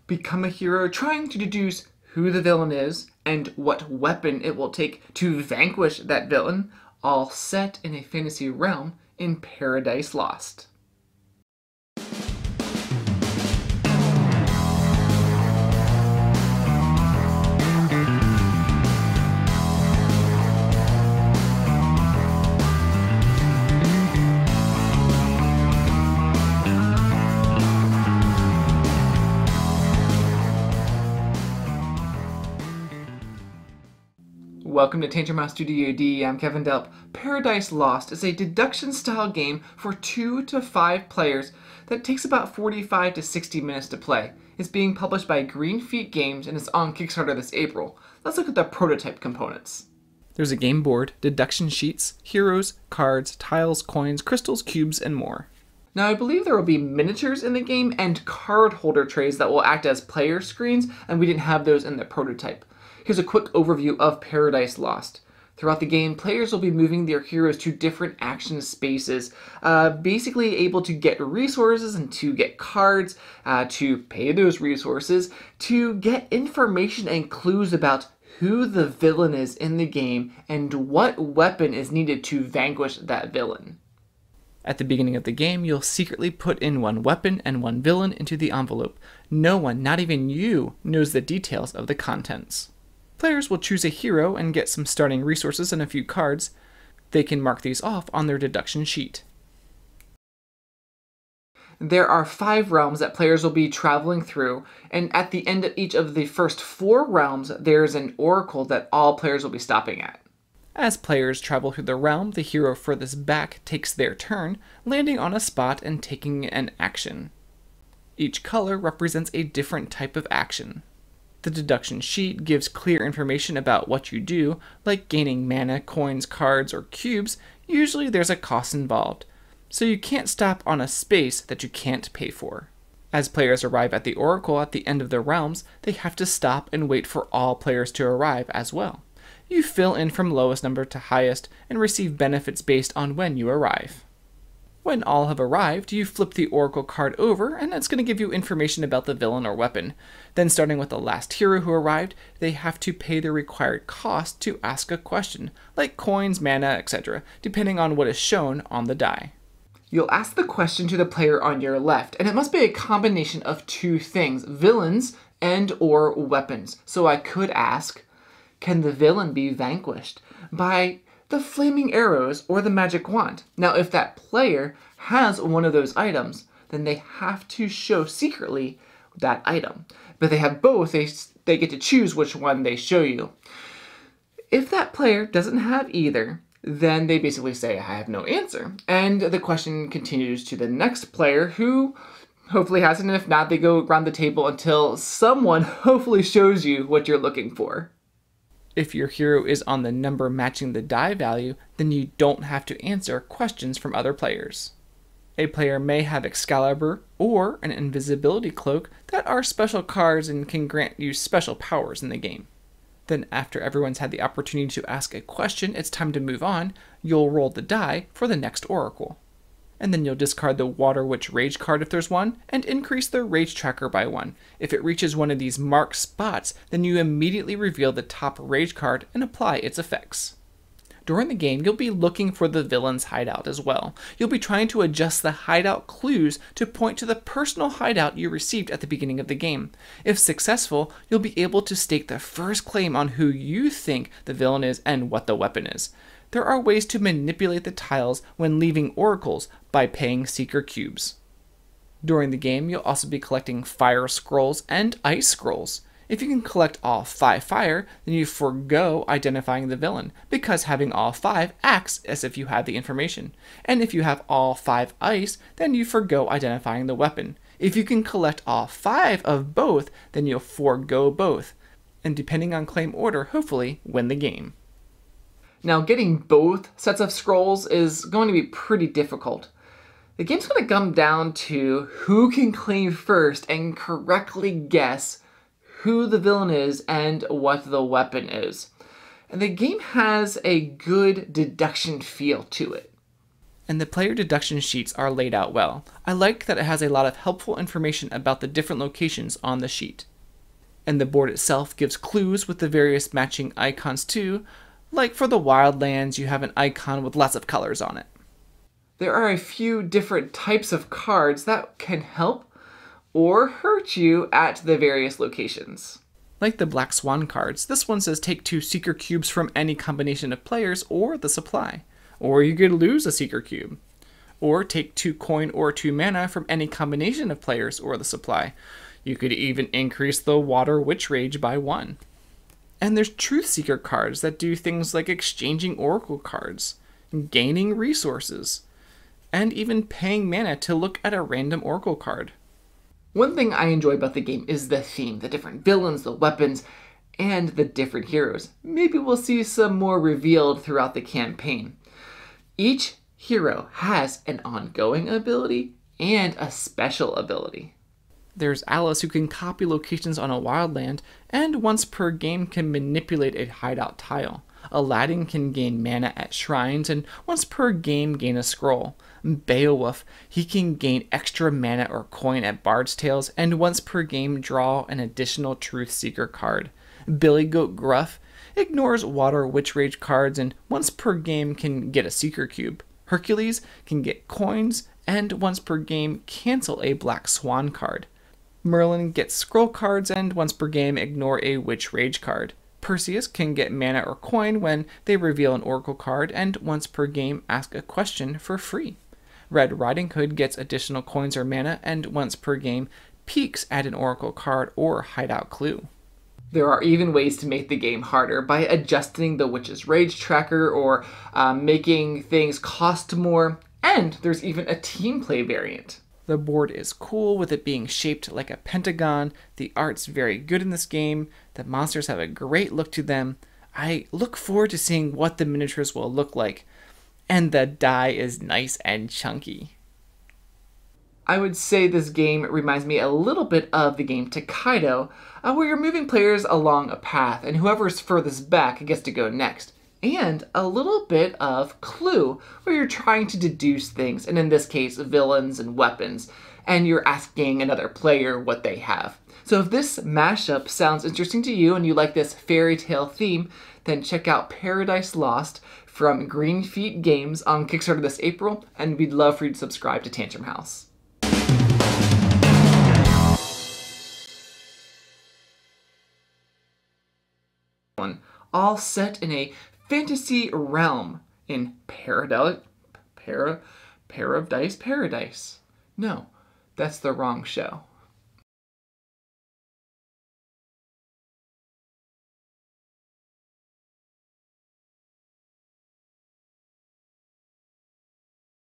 Become a hero trying to deduce who the villain is and what weapon it will take to vanquish that villain, all set in a fantasy realm in Paradise Lost. Welcome to Tanger Mouse Studio D. I'm Kevin Delp. Paradise Lost is a deduction-style game for 2 to 5 players that takes about 45 to 60 minutes to play. It's being published by Green Feet Games and is on Kickstarter this April. Let's look at the prototype components. There's a game board, deduction sheets, heroes, cards, tiles, coins, crystals, cubes, and more. Now, I believe there will be miniatures in the game and card holder trays that will act as player screens, and we didn't have those in the prototype. Here's a quick overview of Paradise Lost. Throughout the game, players will be moving their heroes to different action spaces, basically able to get resources and to get cards, to pay those resources, to get information and clues about who the villain is in the game and what weapon is needed to vanquish that villain. At the beginning of the game, you'll secretly put in one weapon and one villain into the envelope. No one, not even you, knows the details of the contents. Players will choose a hero and get some starting resources and a few cards. They can mark these off on their deduction sheet. There are 5 realms that players will be traveling through, and at the end of each of the first 4 realms, there's an oracle that all players will be stopping at. As players travel through the realm, the hero furthest back takes their turn, landing on a spot and taking an action. Each color represents a different type of action. The deduction sheet gives clear information about what you do, like gaining mana, coins, cards, or cubes. Usually there's a cost involved, so you can't stop on a space that you can't pay for. As players arrive at the oracle at the end of the realms, they have to stop and wait for all players to arrive as well. You fill in from lowest number to highest and receive benefits based on when you arrive. When all have arrived, you flip the oracle card over, and that's going to give you information about the villain or weapon. Then, starting with the last hero who arrived, they have to pay the required cost to ask a question, like coins, mana, etc., depending on what is shown on the die. You'll ask the question to the player on your left, and it must be a combination of 2 things, villains and or weapons. So I could ask, can the villain be vanquished by the flaming arrows or the magic wand? Now, if that player has one of those items, then they have to show secretly that item. But they have both, they get to choose which one they show you. If that player doesn't have either, then they basically say, I have no answer. And the question continues to the next player who hopefully has it, and if not, they go around the table until someone hopefully shows you what you're looking for. If your hero is on the number matching the die value, then you don't have to answer questions from other players. A player may have Excalibur or an invisibility cloak that are special cards and can grant you special powers in the game. Then after everyone's had the opportunity to ask a question, it's time to move on. You'll roll the die for the next oracle. And then you'll discard the Water Witch Rage card if there's one, and increase the Rage Tracker by 1. If it reaches one of these marked spots, then you immediately reveal the top Rage card and apply its effects. During the game, you'll be looking for the villain's hideout as well. You'll be trying to adjust the hideout clues to point to the personal hideout you received at the beginning of the game. If successful, you'll be able to stake the first claim on who you think the villain is and what the weapon is. There are ways to manipulate the tiles when leaving oracles by paying Seeker cubes. During the game, you'll also be collecting fire scrolls and ice scrolls. If you can collect all 5 fire, then you forego identifying the villain, because having all 5 acts as if you had the information. And if you have all 5 ice, then you forego identifying the weapon. If you can collect all 5 of both, then you'll forego both. And depending on claim order, hopefully win the game. Now, getting both sets of scrolls is going to be pretty difficult. The game's going to come down to who can claim first and correctly guess who the villain is and what the weapon is. And the game has a good deduction feel to it. And the player deduction sheets are laid out well. I like that it has a lot of helpful information about the different locations on the sheet. And the board itself gives clues with the various matching icons too, like for the wildlands you have an icon with lots of colors on it. There are a few different types of cards that can help or hurt you at the various locations. Like the Black Swan cards, this one says take 2 Seeker Cubes from any combination of players or the supply. Or you could lose a Seeker Cube. Or take 2 coin or 2 mana from any combination of players or the supply. You could even increase the Water Witch Rage by 1. And there's Truth Seeker cards that do things like exchanging Oracle cards, gaining resources, and even paying mana to look at a random Oracle card. One thing I enjoy about the game is the theme, the different villains, the weapons, and the different heroes. Maybe we'll see some more revealed throughout the campaign. Each hero has an ongoing ability and a special ability. There's Alice, who can copy locations on a wildland and once per game can manipulate a hideout tile. Aladdin can gain mana at shrines and once per game gain a scroll. Beowulf, he can gain extra mana or coin at Bard's Tales and once per game draw an additional Truth Seeker card. Billy Goat Gruff ignores Water Witch Rage cards and once per game can get a Seeker Cube. Hercules can get coins and once per game cancel a Black Swan card. Merlin gets scroll cards and once per game ignore a Witch Rage card. Perseus can get mana or coin when they reveal an Oracle card and once per game ask a question for free. Red Riding Hood gets additional coins or mana and once per game peeks at an Oracle card or hideout clue. There are even ways to make the game harder by adjusting the Witch's Rage tracker or making things cost more, and there's even a team play variant. The board is cool with it being shaped like a pentagon, the art's very good in this game, the monsters have a great look to them. I look forward to seeing what the miniatures will look like, and the die is nice and chunky. I would say this game reminds me a little bit of the game Takedo, where you're moving players along a path, and whoever's furthest back gets to go next. And a little bit of Clue, where you're trying to deduce things, and in this case, villains and weapons, and you're asking another player what they have. So if this mashup sounds interesting to you and you like this fairy tale theme, then check out Paradise Lost from Green Feet Games on Kickstarter this April, and we'd love for you to subscribe to Tantrum House. All set in a fantasy realm in Paradise. No, that's the wrong show.